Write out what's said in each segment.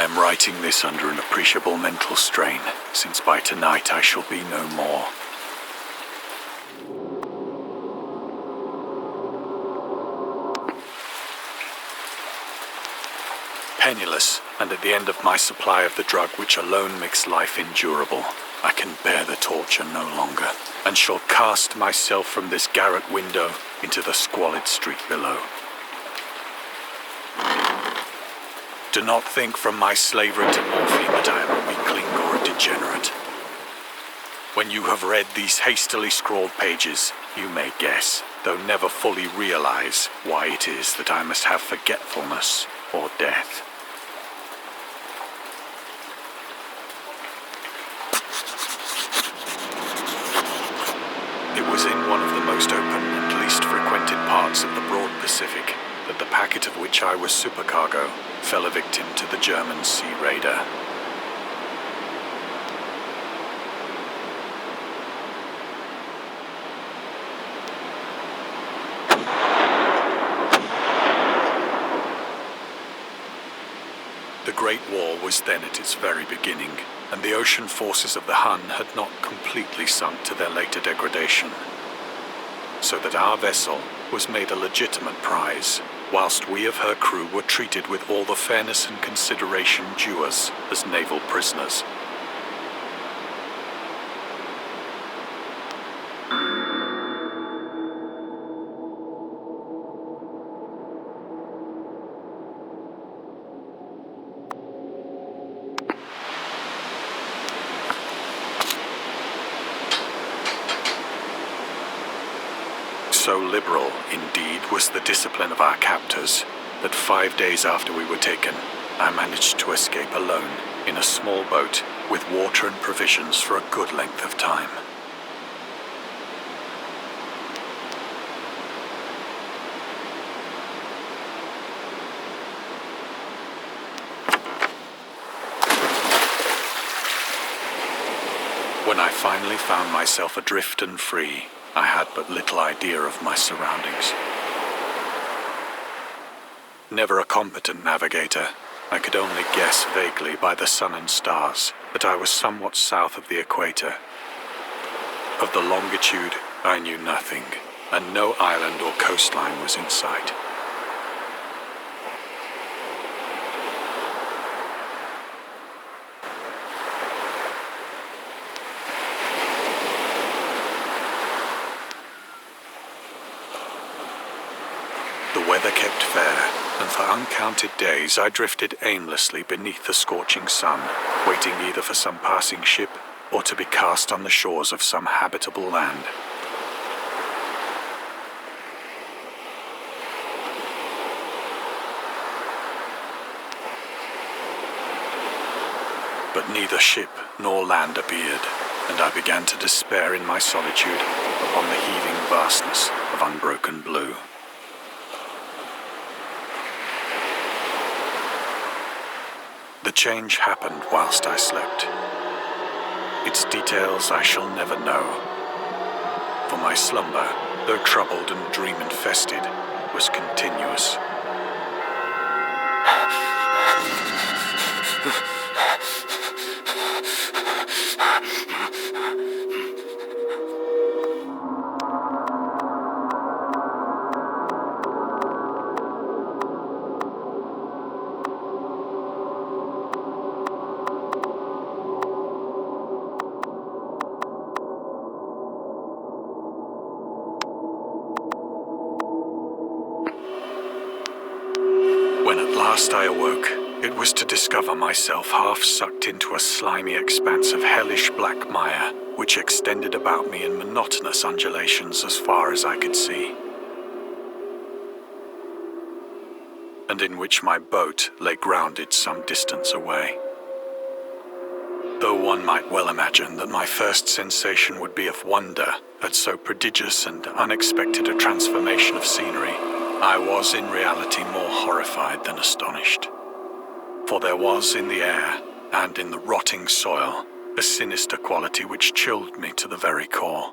am writing this under an appreciable mental strain, since by tonight I shall be no more. Penniless, and at the end of my supply of the drug which alone makes life endurable, I can bear the torture no longer, and shall cast myself from this garret window into the squalid street below. Do not think from my slavery to morphine that I am a weakling or a degenerate. When you have read these hastily scrawled pages, you may guess, though never fully realize, why it is that I must have forgetfulness or death. It was in one of the most open and least frequented parts of the broad Pacific that the packet of which I was supercargo fell a victim to the German sea raider. The Great War was then at its very beginning, and the ocean forces of the Hun had not completely sunk to their later degradation, so that our vessel was made a legitimate prize, whilst we of her crew were treated with all the fairness and consideration due us as naval prisoners. So liberal, indeed, was the discipline of our captors, that 5 days after we were taken, I managed to escape alone, in a small boat, with water and provisions for a good length of time. When I finally found myself adrift and free, I had but little idea of my surroundings. Never a competent navigator, I could only guess vaguely by the sun and stars that I was somewhat south of the equator. Of the longitude, I knew nothing, and no island or coastline was in sight. The weather kept fair, and for uncounted days I drifted aimlessly beneath the scorching sun, waiting either for some passing ship or to be cast on the shores of some habitable land. But neither ship nor land appeared, and I began to despair in my solitude upon the heaving vastness of unbroken blue. The change happened whilst I slept. Its details I shall never know, for my slumber, though troubled and dream-infested, was continuous. When at last I awoke, it was to discover myself half sucked into a slimy expanse of hellish black mire, which extended about me in monotonous undulations as far as I could see, and in which my boat lay grounded some distance away. Though one might well imagine that my first sensation would be of wonder at so prodigious and unexpected a transformation of scenery, I was in reality more horrified than astonished. For there was in the air, and in the rotting soil, a sinister quality which chilled me to the very core.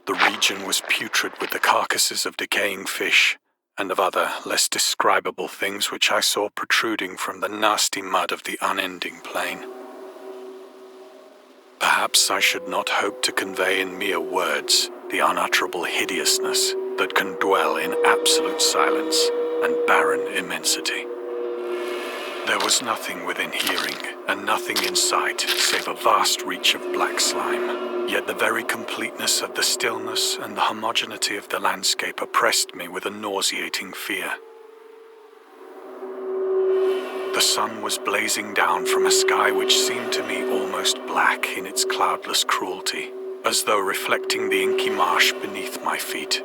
The region was putrid with the carcasses of decaying fish, and of other, less describable things which I saw protruding from the nasty mud of the unending plain. Perhaps I should not hope to convey in mere words the unutterable hideousness that can dwell in absolute silence and barren immensity. There was nothing within hearing and nothing in sight save a vast reach of black slime, yet the very completeness of the stillness and the homogeneity of the landscape oppressed me with a nauseating fear. The sun was blazing down from a sky which seemed to me almost black in its cloudless cruelty, as though reflecting the inky marsh beneath my feet.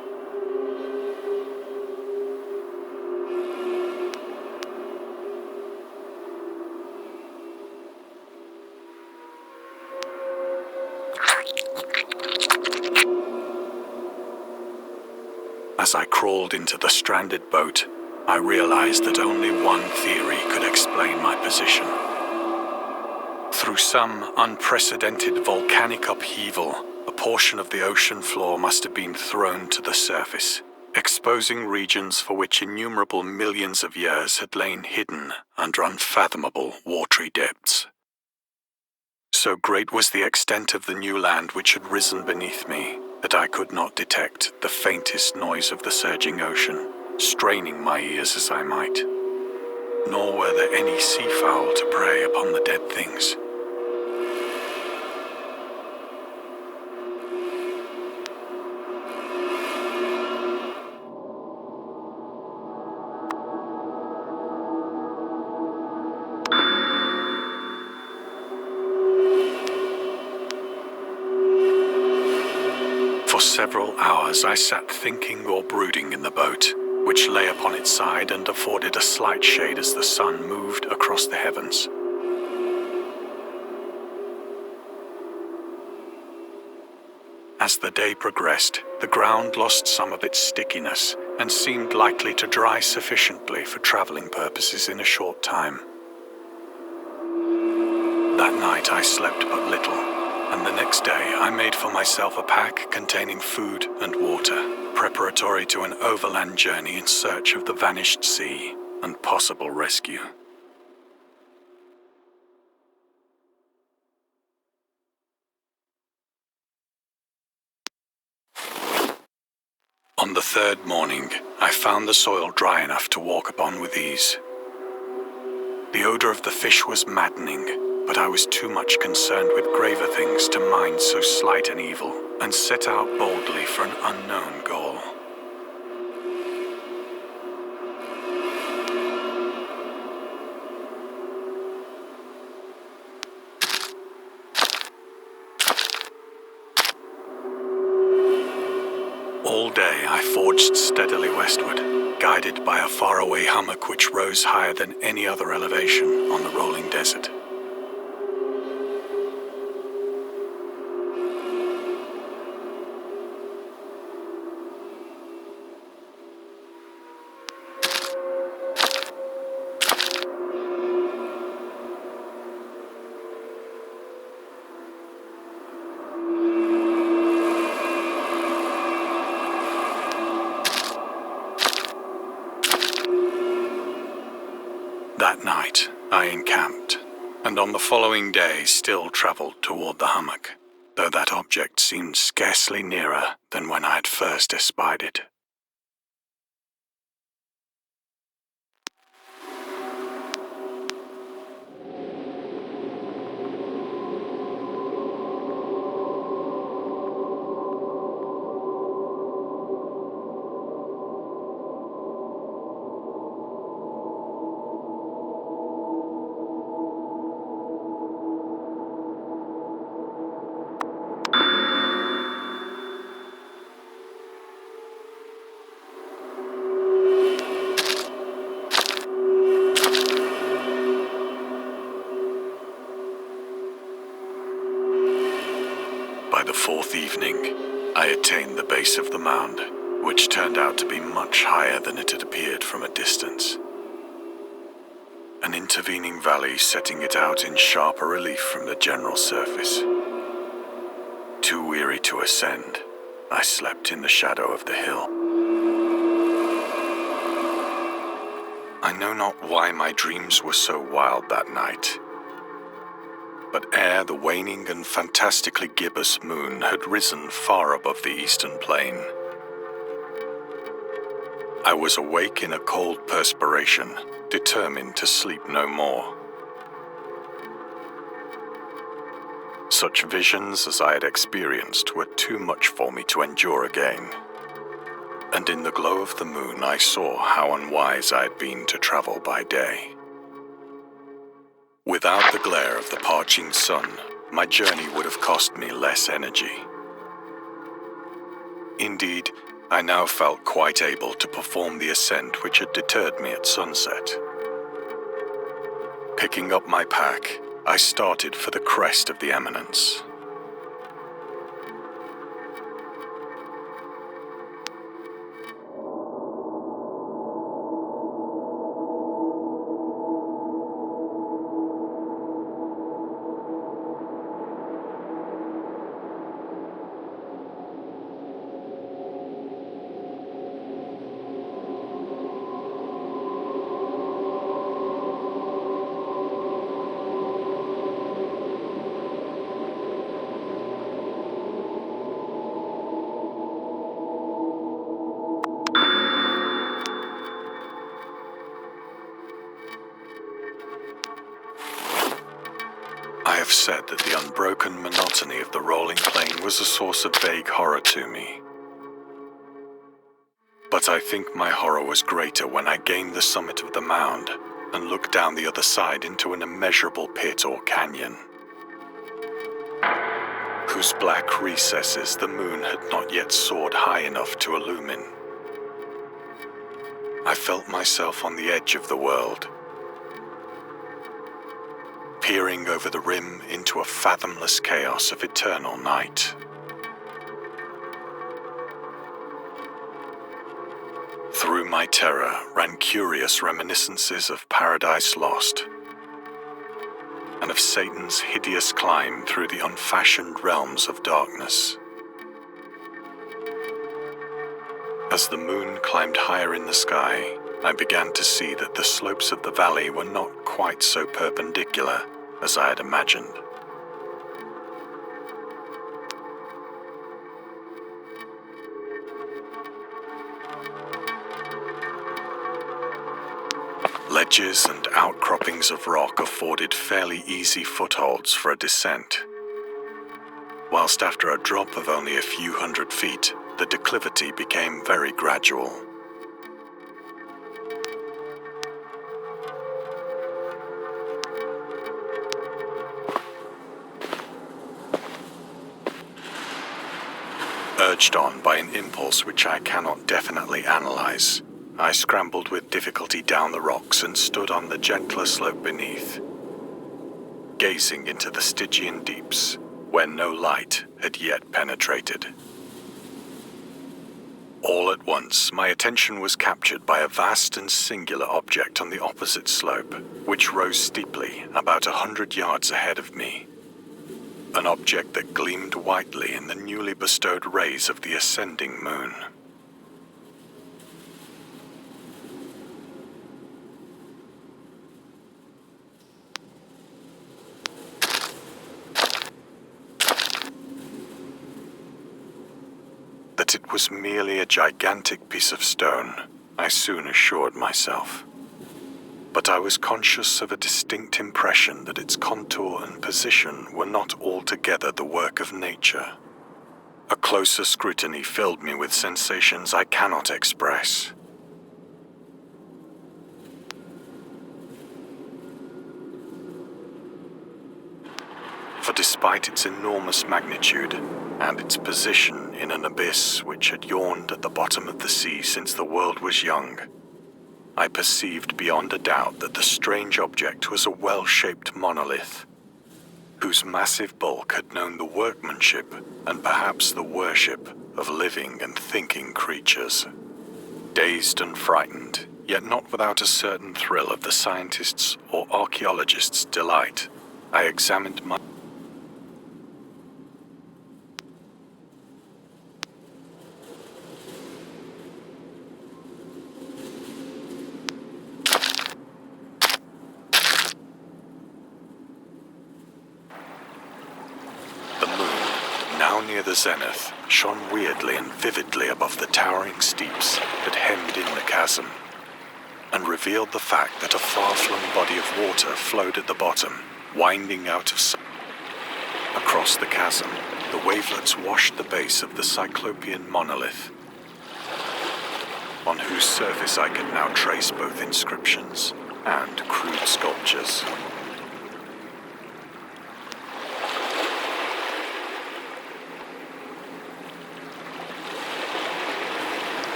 As I crawled into the stranded boat, I realized that only one theory could explain my position. Through some unprecedented volcanic upheaval, a portion of the ocean floor must have been thrown to the surface, exposing regions for which innumerable millions of years had lain hidden under unfathomable watery depths. So great was the extent of the new land which had risen beneath me that I could not detect the faintest noise of the surging ocean, straining my ears as I might. Nor were there any seafowl to prey upon the dead things. For several hours I sat thinking or brooding in the boat, which lay upon its side and afforded a slight shade as the sun moved across the heavens. As the day progressed, the ground lost some of its stickiness and seemed likely to dry sufficiently for traveling purposes in a short time. That night I slept but little, and the next day I made for myself a pack containing food and water, preparatory to an overland journey in search of the vanished sea and possible rescue. On the third morning, I found the soil dry enough to walk upon with ease. The odor of the fish was maddening, but I was too much concerned with graver things to mind so slight an evil, and set out boldly for an unknown goal. All day I forged steadily westward, guided by a faraway hummock which rose higher than any other elevation on the rolling desert. That night, I encamped, and on the following day still traveled toward the hummock, though that object seemed scarcely nearer than when I had first espied it. By the fourth evening, I attained the base of the mound, which turned out to be much higher than it had appeared from a distance. An intervening valley setting it out in sharper relief from the general surface. Too weary to ascend, I slept in the shadow of the hill. know not why my dreams were so wild that night, but ere the waning and fantastically gibbous moon had risen far above the eastern plain, I was awake in a cold perspiration, determined to sleep no more. Such visions as I had experienced were too much for me to endure again, and in the glow of the moon I saw how unwise I had been to travel by day. Without the glare of the parching sun, my journey would have cost me less energy. Indeed, I now felt quite able to perform the ascent which had deterred me at sunset. Picking up my pack, I started for the crest of the eminence. I have said that the unbroken monotony of the rolling plain was a source of vague horror to me. But I think my horror was greater when I gained the summit of the mound and looked down the other side into an immeasurable pit or canyon, whose black recesses the moon had not yet soared high enough to illumine. I felt myself on the edge of the world, peering over the rim into a fathomless chaos of eternal night. Through my terror ran curious reminiscences of Paradise Lost, and of Satan's hideous climb through the unfashioned realms of darkness. As the moon climbed higher in the sky, I began to see that the slopes of the valley were not quite so perpendicular as I had imagined. Ledges and outcroppings of rock afforded fairly easy footholds for a descent, whilst after a drop of only a few hundred feet, the declivity became very gradual. Urged on by an impulse which I cannot definitely analyze, I scrambled with difficulty down the rocks and stood on the gentler slope beneath, gazing into the Stygian deeps where no light had yet penetrated. All at once, my attention was captured by a vast and singular object on the opposite slope, which rose steeply about 100 yards ahead of me. An object that gleamed whitely in the newly bestowed rays of the ascending moon. That it was merely a gigantic piece of stone, I soon assured myself. But I was conscious of a distinct impression that its contour and position were not altogether the work of nature. A closer scrutiny filled me with sensations I cannot express. For despite its enormous magnitude and its position in an abyss which had yawned at the bottom of the sea since the world was young, I perceived beyond a doubt that the strange object was a well-shaped monolith, whose massive bulk had known the workmanship and perhaps the worship of living and thinking creatures. Dazed and frightened, yet not without a certain thrill of the scientist's or archaeologist's delight, I examined my the zenith shone weirdly and vividly above the towering steeps that hemmed in the chasm, and revealed the fact that a far-flung body of water flowed at the bottom, winding out of sight. Across the chasm, the wavelets washed the base of the Cyclopean monolith, on whose surface I could now trace both inscriptions and crude sculptures.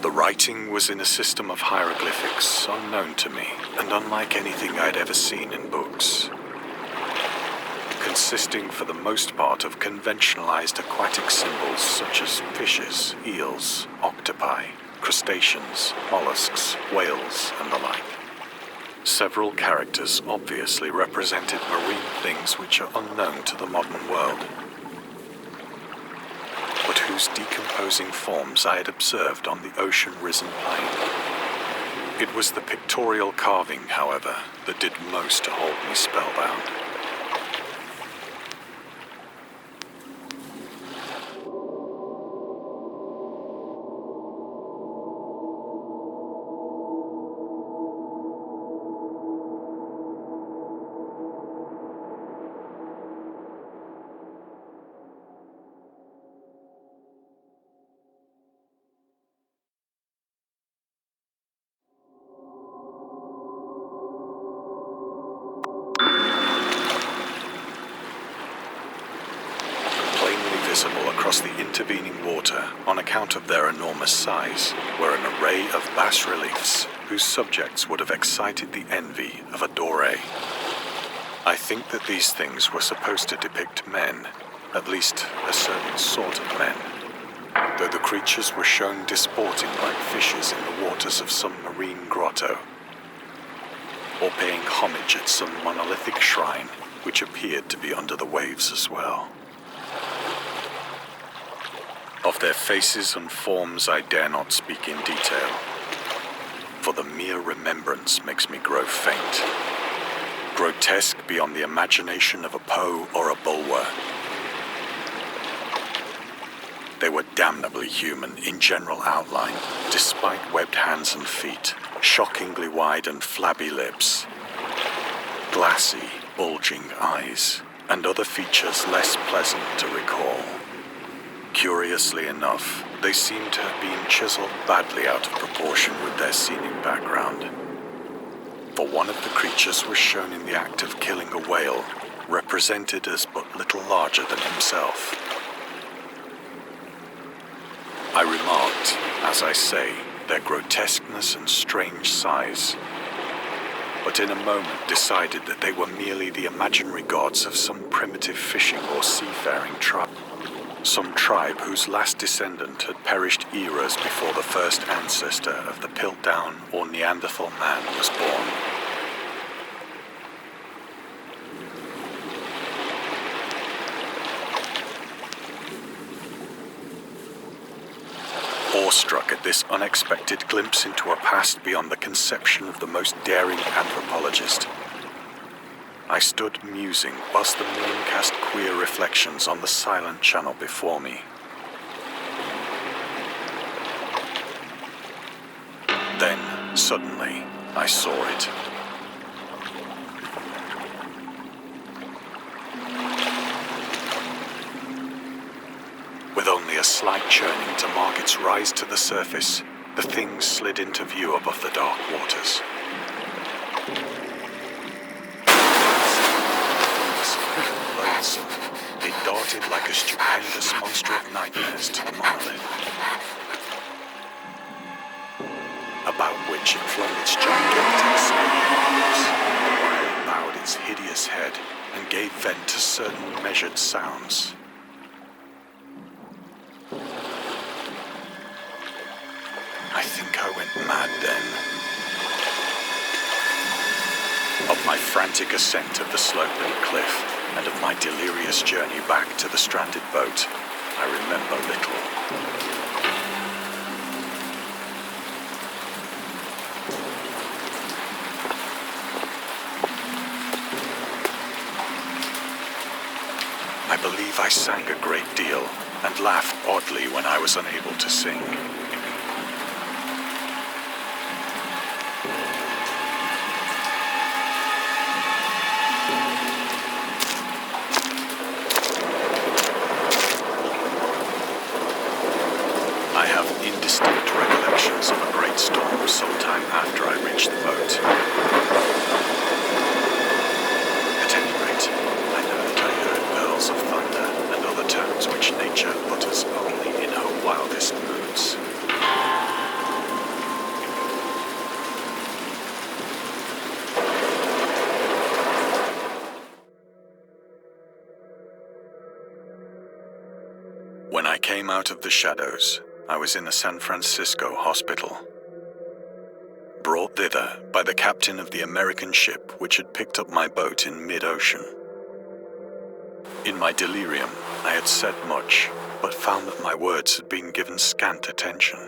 The writing was in a system of hieroglyphics unknown to me and unlike anything I'd ever seen in books, consisting for the most part of conventionalized aquatic symbols such as fishes, eels, octopi, crustaceans, mollusks, whales, and the like. Several characters obviously represented marine things which are unknown to the modern world, but whose decomposing forms I had observed on the ocean-risen plain. It was the pictorial carving, however, that did most to hold me spellbound. Visible across the intervening water on account of their enormous size were an array of bas-reliefs whose subjects would have excited the envy of a doré. I think that these things were supposed to depict men, at least a certain sort of men, though the creatures were shown disporting like fishes in the waters of some marine grotto, or paying homage at some monolithic shrine which appeared to be under the waves as well. Of their faces and forms I dare not speak in detail, for the mere remembrance makes me grow faint. Grotesque beyond the imagination of a Poe or a Bulwer. They were damnably human in general outline, despite webbed hands and feet, shockingly wide and flabby lips, glassy, bulging eyes, and other features less pleasant to recall. Curiously enough, they seemed to have been chiseled badly out of proportion with their scenic background. For one of the creatures was shown in the act of killing a whale, represented as but little larger than himself. I remarked, as I say, their grotesqueness and strange size, but in a moment decided that they were merely the imaginary gods of some primitive fishing or seafaring tribe. Some tribe whose last descendant had perished eras before the first ancestor of the Piltdown or Neanderthal man was born. Awestruck at this unexpected glimpse into a past beyond the conception of the most daring anthropologist, I stood musing whilst the moon cast queer reflections on the silent channel before me. Then, suddenly, I saw it. With only a slight churning to mark its rise to the surface, the thing slid into view above the dark waters. It darted like a stupendous monster of nightmares to the monolith, about which it flung its gigantic snowy arms, while it bowed its hideous head and gave vent to certain measured sounds. I think I went mad then. Of my frantic ascent of the sloping cliff, and of my delirious journey back to the stranded boat, I remember little. I believe I sang a great deal and laughed oddly when I was unable to sing. I have indistinct recollections of a great storm sometime after I reached the boat. At any rate, I know that I heard pearls of thunder and other tones which nature utters only in her wildest moods. When I came out of the shadows, I was in a San Francisco hospital, brought thither by the captain of the American ship which had picked up my boat in mid-ocean. In my delirium, I had said much, but found that my words had been given scant attention.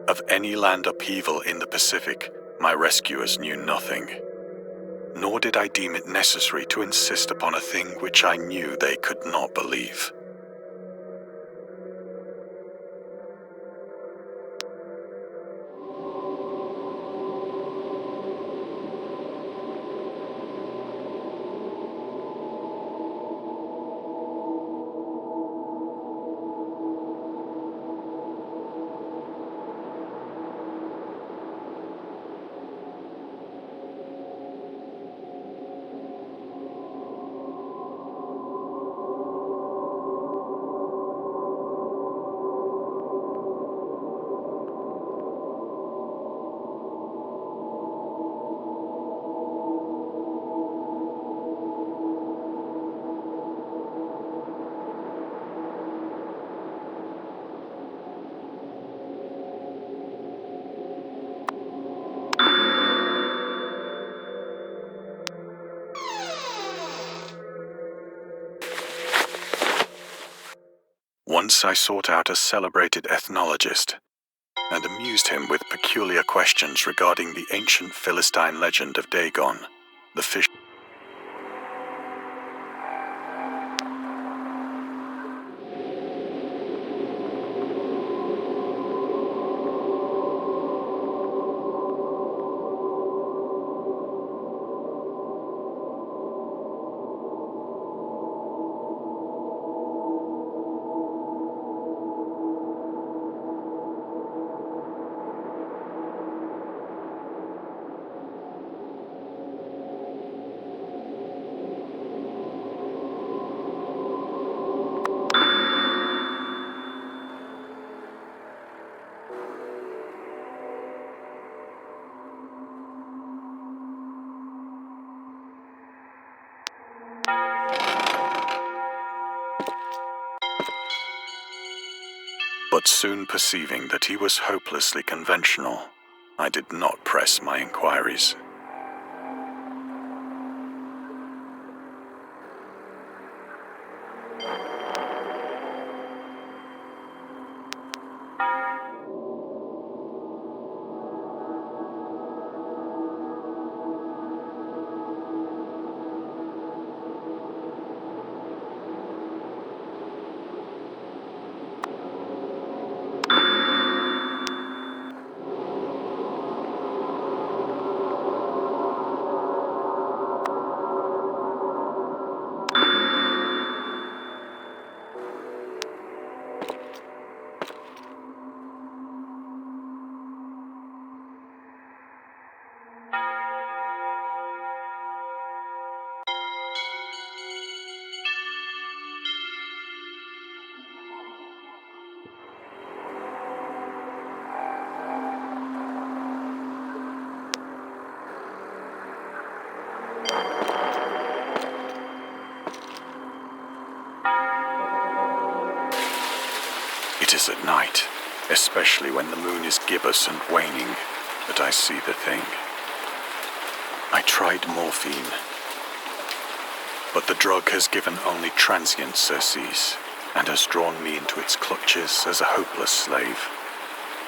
Of any land upheaval in the Pacific, my rescuers knew nothing, nor did I deem it necessary to insist upon a thing which I knew they could not believe. Once I sought out a celebrated ethnologist and amused him with peculiar questions regarding the ancient Philistine legend of Dagon, the fish. But soon perceiving that he was hopelessly conventional, I did not press my inquiries. It is at night, especially when the moon is gibbous and waning, that I see the thing. I tried morphine, but the drug has given only transient surcease and has drawn me into its clutches as a hopeless slave.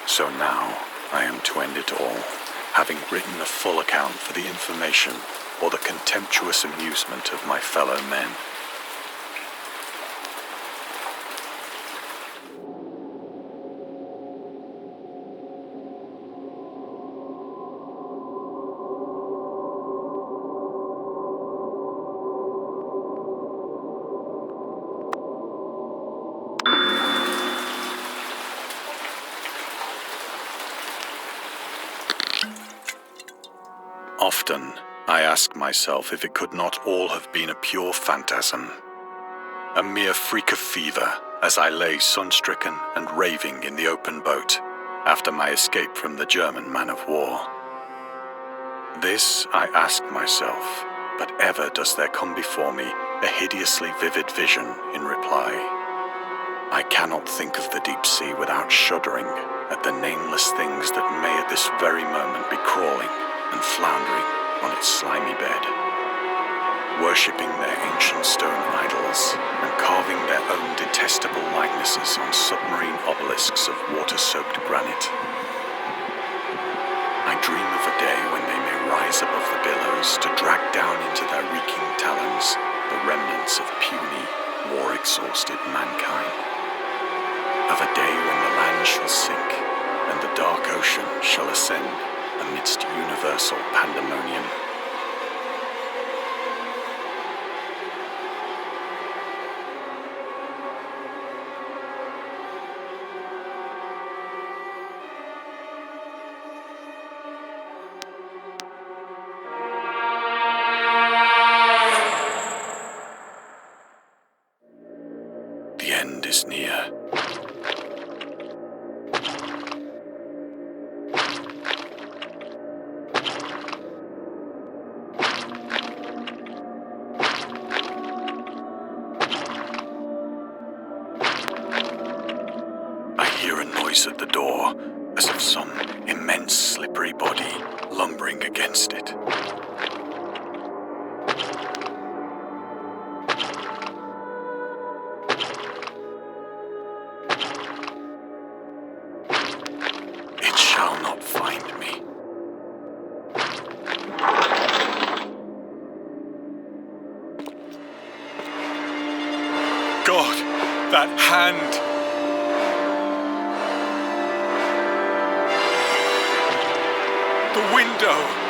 So now I am to end it all, having written a full account for the information or the contemptuous amusement of my fellow men. Often, I ask myself if it could not all have been a pure phantasm, a mere freak of fever as I lay sun-stricken and raving in the open boat after my escape from the German man-of-war. This I ask myself, but ever does there come before me a hideously vivid vision in reply. I cannot think of the deep sea without shuddering at the nameless things that may at this very moment be crawling and floundering on its slimy bed, worshipping their ancient stone idols and carving their own detestable likenesses on submarine obelisks of water-soaked granite. I dream of a day when they may rise above the billows to drag down into their reeking talons the remnants of puny, war-exhausted mankind. Of a day when the land shall sink and the dark ocean shall ascend amidst universal pandemonium. The end is near. I hear a noise at the door, as of some immense slippery body lumbering against it. It shall not find me. God, that hand! The window!